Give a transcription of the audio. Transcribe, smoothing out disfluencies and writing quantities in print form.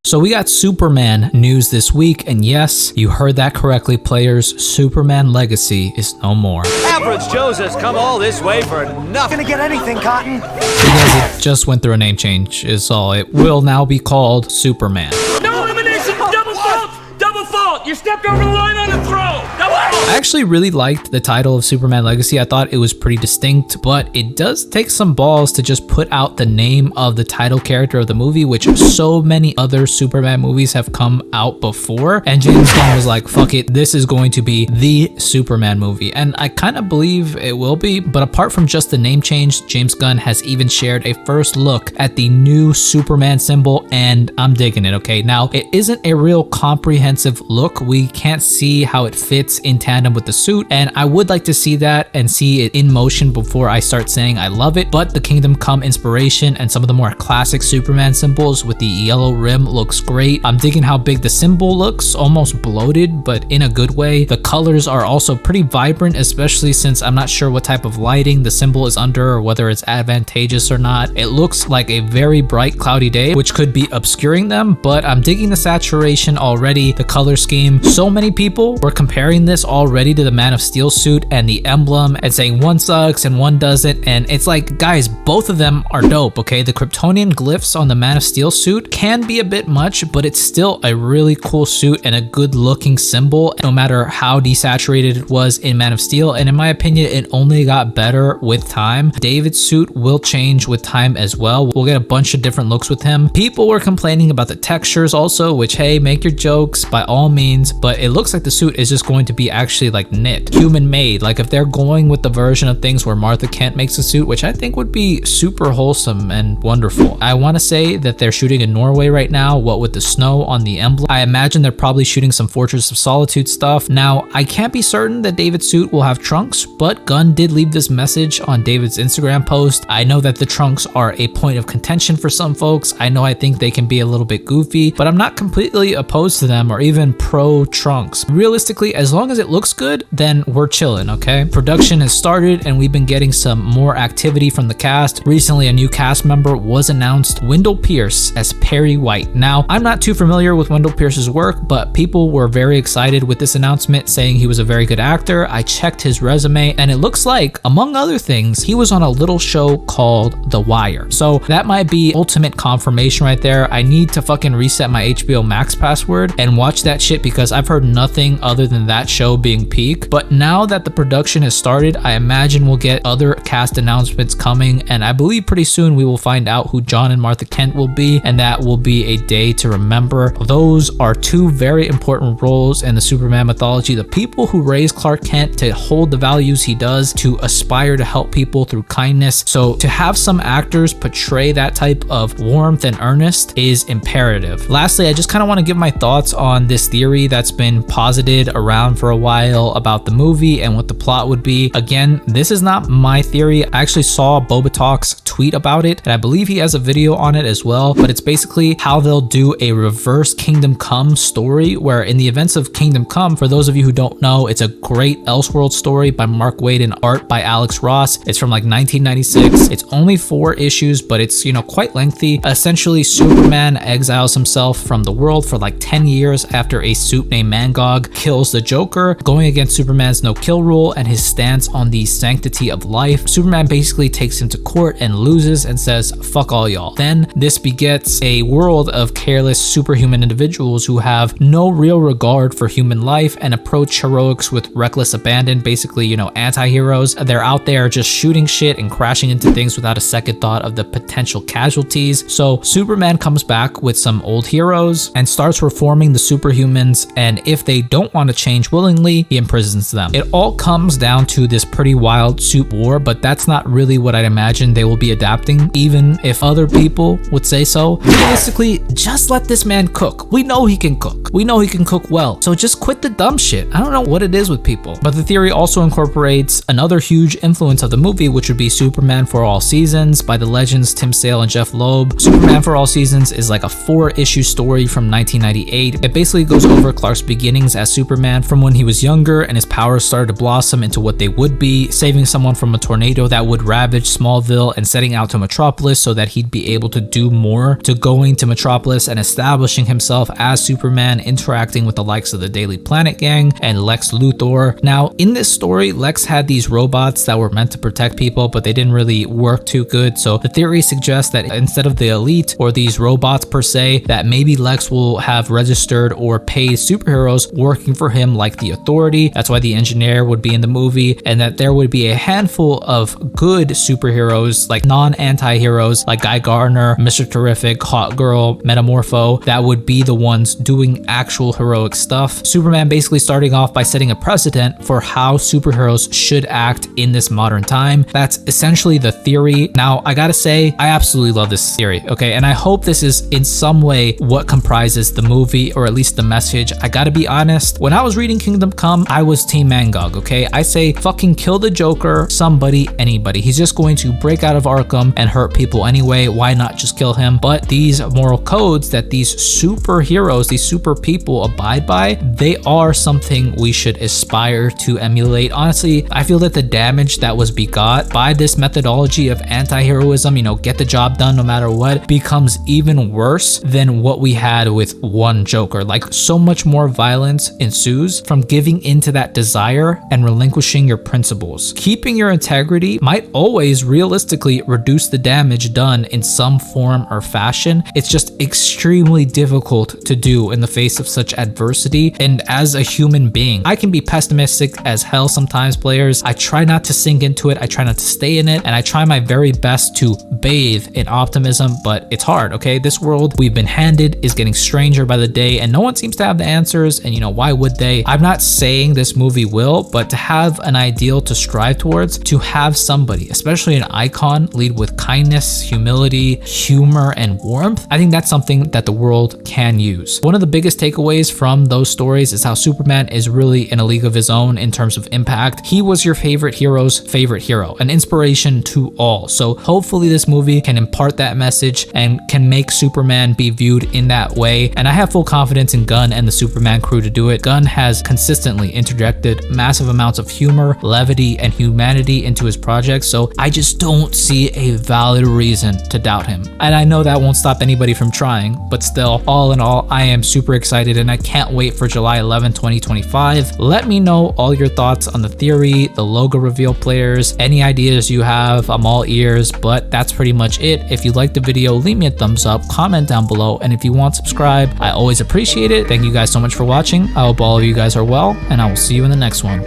So we got Superman news this week, and yes, you heard that correctly, players. Superman Legacy is no more. Average Joe's has come all this way for nothing. Gonna get anything, Cotton? Because it just went through a name change is all. It will now be called Superman. No elimination, double fault! Double fault! You stepped over the line on the throw! Double fault! I actually really liked the title of Superman Legacy. I thought it was pretty distinct, but it does take some balls to just put out the name of the title character of the movie, which so many other Superman movies have come out before. And James Gunn was like, fuck it, this is going to be the Superman movie. And I kind of believe it will be, but apart from just the name change, James Gunn has even shared a first look at the new Superman symbol, and I'm digging it, okay? Now, it isn't a real comprehensive look. We can't see how it fits in tandem with the suit, and I would like to see that and see it in motion before I start saying I love it. But the Kingdom Come inspiration and some of the more classic Superman symbols with the yellow rim looks great. I'm digging how big the symbol looks, almost bloated, but in a good way. The colors are also pretty vibrant, especially since I'm not sure what type of lighting the symbol is under or whether it's advantageous or not. It looks like a very bright cloudy day, which could be obscuring them, but I'm digging the saturation already, the color scheme. So many people were comparing this already to the Man of Steel suit and the emblem and saying one sucks and one doesn't, and it's like, guys, both of them are dope, okay? The Kryptonian glyphs on the Man of Steel suit can be a bit much, but it's still a really cool suit and a good looking symbol, no matter how desaturated it was in Man of Steel. And in my opinion, it only got better with time. David's suit will change with time as well. We'll get a bunch of different looks with him. People were complaining about the textures also, which, hey, make your jokes by all means, but it looks like the suit is just going to be actually like knit, human made. Like if they're going with the version of things where Martha Kent makes a suit, which I think would be super wholesome and wonderful. I want to say that they're shooting in Norway right now, what with the snow on the emblem. I imagine they're probably shooting some Fortress of Solitude stuff. Now, I can't be certain that David's suit will have trunks, but Gunn did leave this message on David's Instagram post. I know that the trunks are a point of contention for some folks. I think they can be a little bit goofy, but I'm not completely opposed to them or even pro trunks. Realistically, as long as it looks good, then we're chilling, okay? Production has started and we've been getting some more activity from the cast. Recently, a new cast member was announced, Wendell Pierce as Perry White. Now, I'm not too familiar with Wendell Pierce's work, but people were very excited with this announcement, saying he was a very good actor. I checked his resume and it looks like, among other things, he was on a little show called The Wire. So that might be ultimate confirmation right there. I need to fucking reset my HBO Max password and watch that shit because I've heard nothing other than that show being peak. But now that the production has started, I imagine we'll get other cast announcements coming, and I believe pretty soon we will find out who John and Martha Kent will be, and that will be a day to remember. Those are two very important roles in the Superman mythology. The people who raise Clark Kent to hold the values he does, to aspire to help people through kindness. So to have some actors portray that type of warmth and earnest is imperative. Lastly, I just kind of want to give my thoughts on this theory that's been posited around for a while about the movie and what the plot would be. Again, this is not my theory. I actually saw Boba Talk's tweet about it, and I believe he has a video on it as well, but it's basically how they'll do a reverse Kingdom Come story, where in the events of Kingdom Come, for those of you who don't know, it's a great Elseworld story by Mark Waid and art by Alex Ross. It's from like 1996. It's only 4 issues, but it's, quite lengthy. Essentially, Superman exiles himself from the world for like 10 years after a suit named Mangog kills the Joker, going against Superman's no-kill rule and his stance on the sanctity of life. Superman basically takes him to court and loses and says, fuck all y'all. Then this begets a world of careless superhuman individuals who have no real regard for human life and approach heroics with reckless abandon, basically, anti-heroes. They're out there just shooting shit and crashing into things without a second thought of the potential casualties. So Superman comes back with some old heroes and starts reforming the superhumans, and if they don't want to change willingly, he imprisons them. It all comes down to this pretty wild suit war, but that's not really what I'd imagine they will be adapting, even if other people would say so. Realistically, just let this man cook. We know he can cook. We know he can cook well. So just quit the dumb shit. I don't know what it is with people. But the theory also incorporates another huge influence of the movie, which would be Superman for All Seasons by the legends Tim Sale and Jeff Loeb. Superman for All Seasons is like a 4-issue story from 1998. It basically goes over Clark's beginnings as Superman from when when he was younger and his powers started to blossom into what they would be, saving someone from a tornado that would ravage Smallville and setting out to Metropolis so that he'd be able to do more, to going to Metropolis and establishing himself as Superman, interacting with the likes of the Daily Planet gang and Lex Luthor. Now, in this story, Lex had these robots that were meant to protect people, but they didn't really work too good. So the theory suggests that instead of the elite or these robots per se, that maybe Lex will have registered or paid superheroes working for him like the Authority. That's why the Engineer would be in the movie, and that there would be a handful of good superheroes, like non-anti-heroes, like Guy Gardner, Mr. Terrific, Hot Girl, Metamorpho, that would be the ones doing actual heroic stuff. Superman basically starting off by setting a precedent for how superheroes should act in this modern time. That's essentially the theory. Now, I gotta say, I absolutely love this theory, okay? And I hope this is in some way what comprises the movie, or at least the message. I gotta be honest, when I was reading Kingdom Come, I was Team Mangog, okay? I say fucking kill the Joker, somebody, anybody. He's just going to break out of Arkham and hurt people anyway. Why not just kill him? But these moral codes that these superheroes, these super people abide by, they are something we should aspire to emulate. Honestly, I feel that the damage that was begot by this methodology of anti-heroism, you know, get the job done no matter what, becomes even worse than what we had with one Joker. Like, so much more violence ensues from giving into that desire and relinquishing your principles. Keeping your integrity might always realistically reduce the damage done in some form or fashion. It's just extremely difficult to do in the face of such adversity. And as a human being, I can be pessimistic as hell sometimes, players. I try not to sink into it. I try not to stay in it. And I try my very best to bathe in optimism, but it's hard, okay? This world we've been handed is getting stranger by the day, and no one seems to have the answers. And you know, why would they? I'm not saying this movie will, but to have an ideal to strive towards, to have somebody, especially an icon, lead with kindness, humility, humor, and warmth, I think that's something that the world can use. One of the biggest takeaways from those stories is how Superman is really in a league of his own in terms of impact. He was your favorite hero's favorite hero, an inspiration to all. So hopefully this movie can impart that message and can make Superman be viewed in that way. And I have full confidence in Gunn and the Superman crew to do it. Gunn has consistently interjected massive amounts of humor, levity, and humanity into his projects, so I just don't see a valid reason to doubt him. And I know that won't stop anybody from trying, but still, all in all, I am super excited and I can't wait for July 11, 2025. Let me know all your thoughts on the theory, the logo reveal, players, any ideas you have. I'm all ears, but that's pretty much it. If you liked the video, leave me a thumbs up, comment down below, and if you want, subscribe. I always appreciate it. Thank you guys so much for watching. I hope all of you guys are well, and I will see you in the next one.